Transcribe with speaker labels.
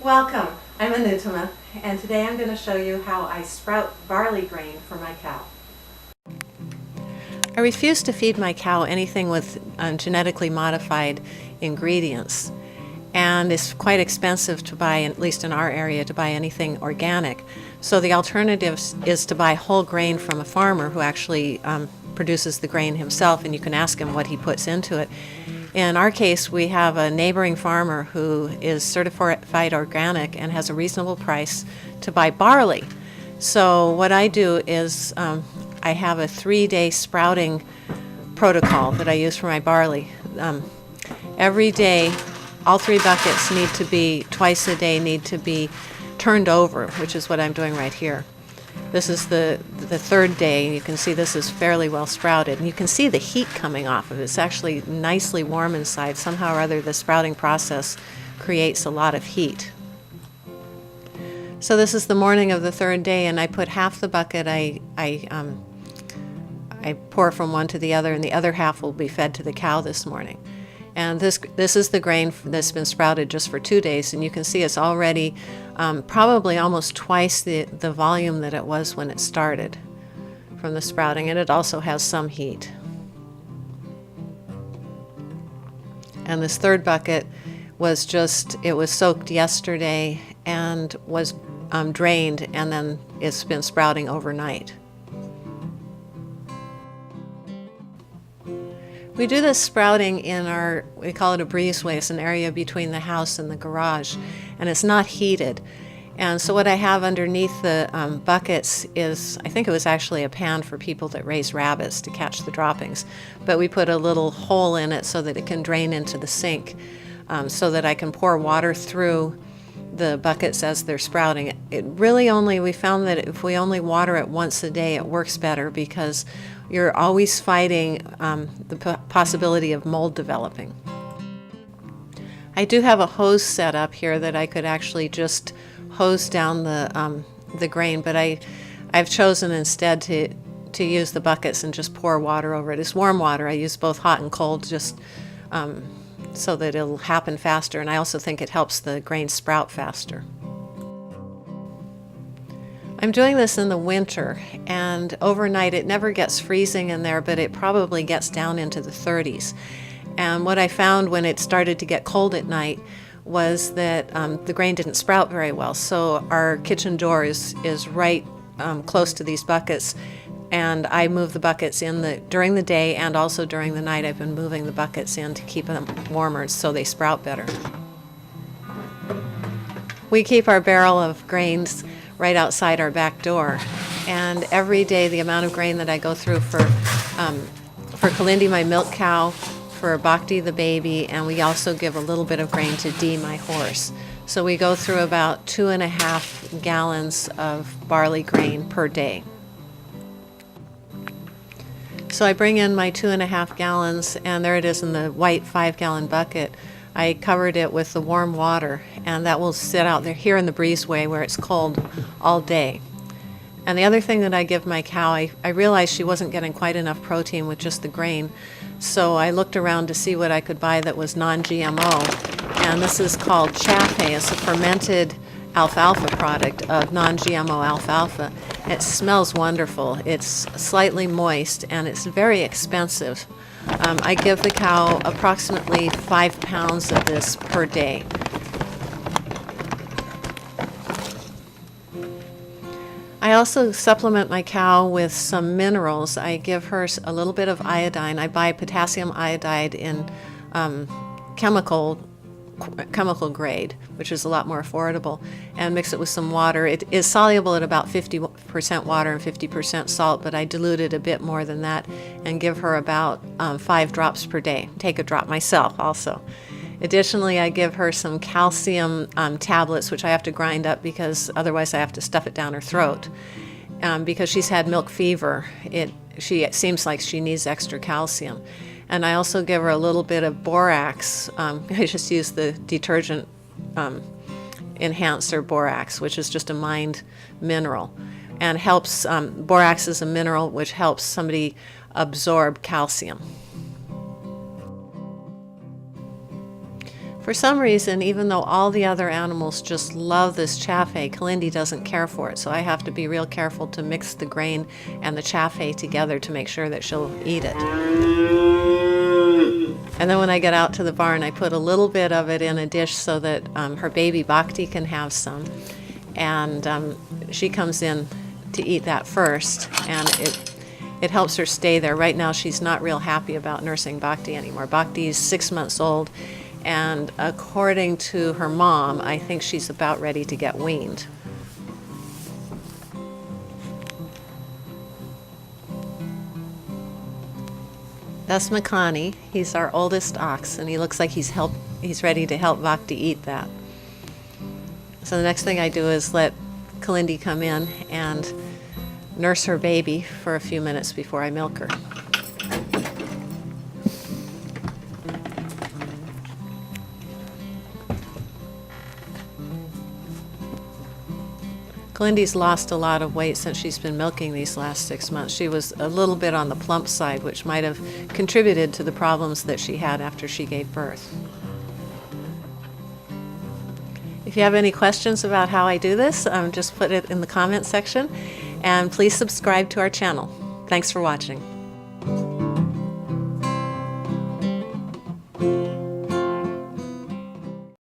Speaker 1: Welcome, I'm Anutama, and today I'm going to show you how I sprout barley grain for my cow. I refuse to feed my cow anything with genetically modified ingredients, and it's quite expensive to buy, at least in our area, to buy anything organic. So the alternative is to buy whole grain from a farmer who actually produces the grain himself, and you can ask him what he puts into it. In our case, we have a neighboring farmer who is certified organic and has a reasonable price to buy barley. So what I do is I have a 3-day sprouting protocol that I use for my barley. Every day, all 3 buckets need to be, twice a day, need to be turned over, which is what I'm doing right here. This is the 3rd day. You can see this is fairly well sprouted, and you can see the heat coming off of it. It's actually nicely warm inside. Somehow or other, the sprouting process creates a lot of heat. So this is the morning of the 3rd day, and I put half the bucket. I pour from one to the other, and the other half will be fed to the cow this morning. And this is the grain that's been sprouted just for 2 days, and you can see it's already probably almost twice the volume that it was when it started from the sprouting, and it also has some heat. And this 3rd bucket was it was soaked yesterday and was drained, and then it's been sprouting overnight. We do this sprouting in we call it a breezeway. It's an area between the house and the garage, and it's not heated. And so what I have underneath the buckets is, I think it was actually a pan for people that raise rabbits to catch the droppings. But we put a little hole in it so that it can drain into the sink, so that I can pour water through the buckets as they're sprouting. We found that if we only water it once a day, it works better, because you're always fighting the possibility of mold developing. I do have a hose set up here that I could actually just hose down the grain, but I've chosen instead to use the buckets and just pour water over it. It's warm water. I use both hot and cold just so that it'll happen faster, and I also think it helps the grain sprout faster. I'm doing this in the winter, and overnight it never gets freezing in there, but it probably gets down into the 30s. And what I found when it started to get cold at night was that the grain didn't sprout very well. So our kitchen door is right close to these buckets, and I move the buckets in during the day, and also during the night I've been moving the buckets in to keep them warmer so they sprout better. We keep our barrel of grains right outside our back door, and every day the amount of grain that I go through for Kalindi, my milk cow, for Bhakti the baby, and we also give a little bit of grain to Dee, my horse. So we go through about 2.5 gallons of barley grain per day. So I bring in my 2.5 gallons, and there it is in the white 5-gallon bucket. I covered it with the warm water, and that will sit out there here in the breezeway where it's cold all day. And the other thing that I give my cow, I realized she wasn't getting quite enough protein with just the grain, so I looked around to see what I could buy that was non-GMO, and this is called Chaffé. It's a fermented alfalfa product of non-GMO alfalfa. It smells wonderful. It's slightly moist, and it's very expensive. I give the cow approximately 5 pounds of this per day. I also supplement my cow with some minerals. I give her a little bit of iodine. I buy potassium iodide in chemical grade, which is a lot more affordable, and mix it with some water. It is soluble at about 50% water and 50% salt, but I dilute it a bit more than that and give her about 5 drops per day. Take a drop myself also. Additionally, I give her some calcium tablets, which I have to grind up because otherwise I have to stuff it down her throat. Because she's had milk fever, it seems like she needs extra calcium. And I also give her a little bit of borax. I just use the detergent enhancer borax, which is just a mined mineral, and helps. Borax is a mineral which helps somebody absorb calcium. For some reason, even though all the other animals just love this chaff hay, Kalindi doesn't care for it. So I have to be real careful to mix the grain and the chaff hay together to make sure that she'll eat it. And then when I get out to the barn, I put a little bit of it in a dish so that her baby Bhakti can have some. And she comes in to eat that first, and it helps her stay there. Right now, she's not real happy about nursing Bhakti anymore. Bhakti is 6 months old, and according to her mom, I think she's about ready to get weaned. That's Makani. He's our oldest ox, and he looks like he's ready to help Bhakti eat that. So the next thing I do is let Kalindi come in and nurse her baby for a few minutes before I milk her. Kalindi's lost a lot of weight since she's been milking these last 6 months. She was a little bit on the plump side, which might have contributed to the problems that she had after she gave birth. If you have any questions about how I do this, just put it in the comment section, and please subscribe to our channel. Thanks for watching.